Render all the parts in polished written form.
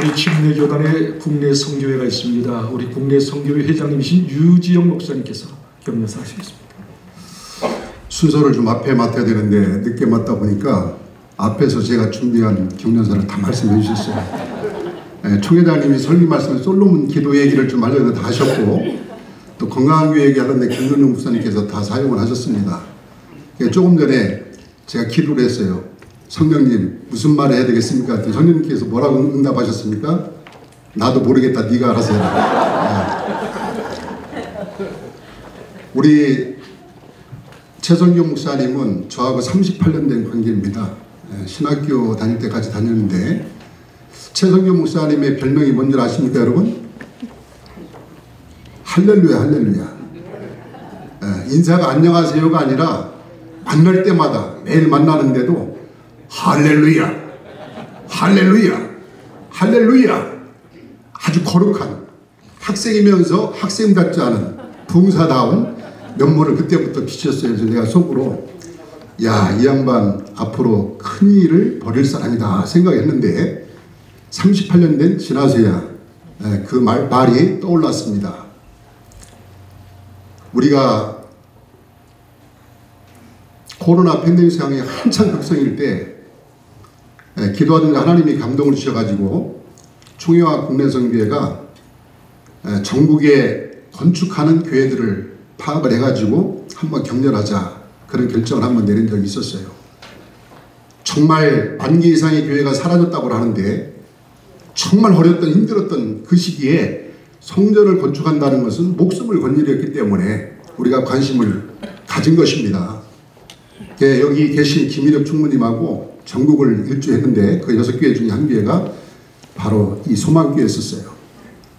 우리 침례교단의 국내 선교회가 있습니다. 우리 국내 선교회 회장님이신 유지영 목사님께서 격려사 하시겠습니다. 순서를 좀 앞에 맡아야 되는데 늦게 맡다 보니까 앞에서 제가 준비한 격려사를 다 말씀해 주셨어요. 총회장님이 설교 말씀에 솔로몬 기도 얘기를 좀 알려서 다 하셨고, 또 건강교회 얘기하는데 김근용 목사님께서 다 사용을 하셨습니다. 조금 전에 제가 기도를 했어요. 성령님 무슨 말을 해야 되겠습니까? 성령님께서 뭐라고 응답하셨습니까? 나도 모르겠다, 네가 알아서 해라. 우리 최성경 목사님은 저하고 38년 된 관계입니다. 신학교 다닐 때까지 다녔는데, 최성경 목사님의 별명이 뭔지 아십니까 여러분? 할렐루야, 할렐루야. 인사가 안녕하세요가 아니라 만날 때마다, 매일 만나는데도 할렐루야, 할렐루야, 할렐루야. 아주 거룩한, 학생이면서 학생답지 않은 부흥사다운 면모를 그때부터 비쳤어요. 그래서 내가 속으로 야, 이 양반 앞으로 큰 일을 벌일 사람이다 생각했는데 38년 된 지나서야 그 말이 떠올랐습니다. 우리가 코로나 팬데믹 상황이 한창 극성일 때 기도하던 하나님이 감동을 주셔가지고 총회와 국내 선교회가 전국에 건축하는 교회들을 파악을 해가지고 한번 격렬하자, 그런 결정을 한번 내린 적이 있었어요. 정말 10,000개 이상의 교회가 사라졌다고 하는데, 정말 어렵던 힘들었던 그 시기에 성전을 건축한다는 것은 목숨을 건 일이었기 때문에 우리가 관심을 가진 것입니다. 여기 계신 김일엽 총무님하고 전국을 일주했는데 그 6교회 중에 한 교회가 바로 이 소망교회였었어요.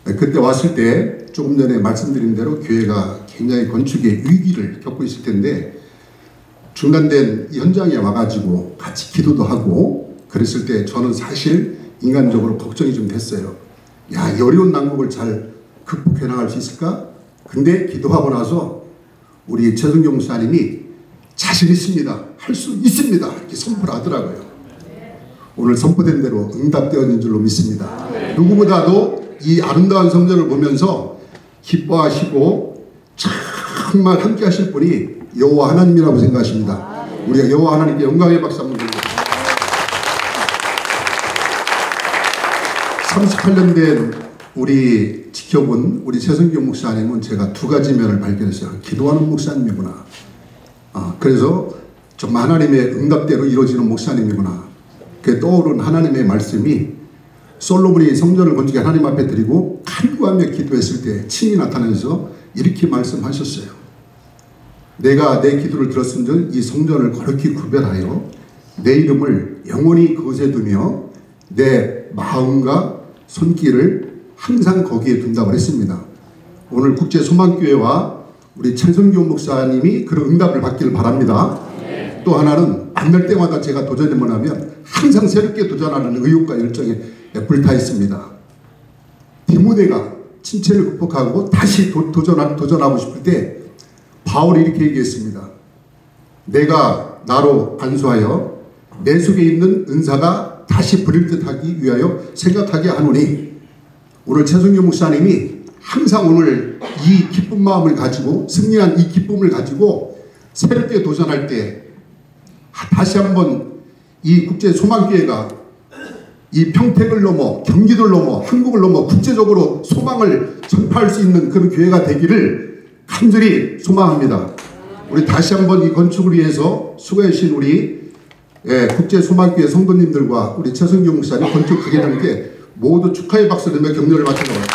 그때 왔을 때 조금 전에 말씀드린 대로 교회가 굉장히 건축의 위기를 겪고 있을 텐데, 중단된 이 현장에 와가지고 같이 기도도 하고 그랬을 때 저는 사실 인간적으로 걱정이 좀 됐어요. 야, 이 어려운 난국을 잘 극복해 나갈 수 있을까? 근데 기도하고 나서 우리 최성경 목사님이 자신 있습니다, 할 수 있습니다, 이렇게 선포를 하더라고요. 오늘 선포된 대로 응답되어진 줄로 믿습니다. 누구보다도 이 아름다운 성전을 보면서 기뻐하시고 정말 함께 하실 분이 여호와 하나님이라고 생각하십니다. 우리가 여호와 하나님께 영광의 박수 한번 드립니다. 38년 된 우리 지켜본 우리 최성경 목사님은 제가 두 가지 면을 발견했어요. 기도하는 목사님이구나. 그래서 정말 하나님의 응답대로 이루어지는 목사님이구나. 그게 떠오른 하나님의 말씀이, 솔로몬이 성전을 건축해 하나님 앞에 드리고 간구하며 기도했을 때 친히 나타나서 이렇게 말씀하셨어요. 내가 내 기도를 들었은즉 이 성전을 거룩히 구별하여 내 이름을 영원히 그곳에 두며 내 마음과 손길을 항상 거기에 둔다고 했습니다. 오늘 국제소망교회와 우리 최성경 목사님이 그런 응답을 받기를 바랍니다. 또 하나는 만날 때마다 제가 도전을 하면 항상 새롭게 도전하는 의욕과 열정에 불타 있습니다. 디모데가 침체를 극복하고 다시 도전하고 싶을 때 바울이 이렇게 얘기했습니다. 내가 나로 안수하여 내 속에 있는 은사가 다시 부릴 듯하기 위하여 생각하게 하노니, 오늘 최성경 목사님이 항상 오늘 이 기쁜 마음을 가지고, 승리한 이 기쁨을 가지고 새롭게 도전할 때 다시 한번 이 국제 소망교회가 이 평택을 넘어 경기도를 넘어 한국을 넘어 국제적으로 소망을 전파할 수 있는 그런 교회가 되기를 간절히 소망합니다. 우리 다시 한번 이 건축을 위해서 수고해 주신 우리 국제 소망교회 성도님들과 우리 최성경 목사님 건축 기계장님께 모두 축하의 박수 드리며 격려를 마치도록 하겠습니다.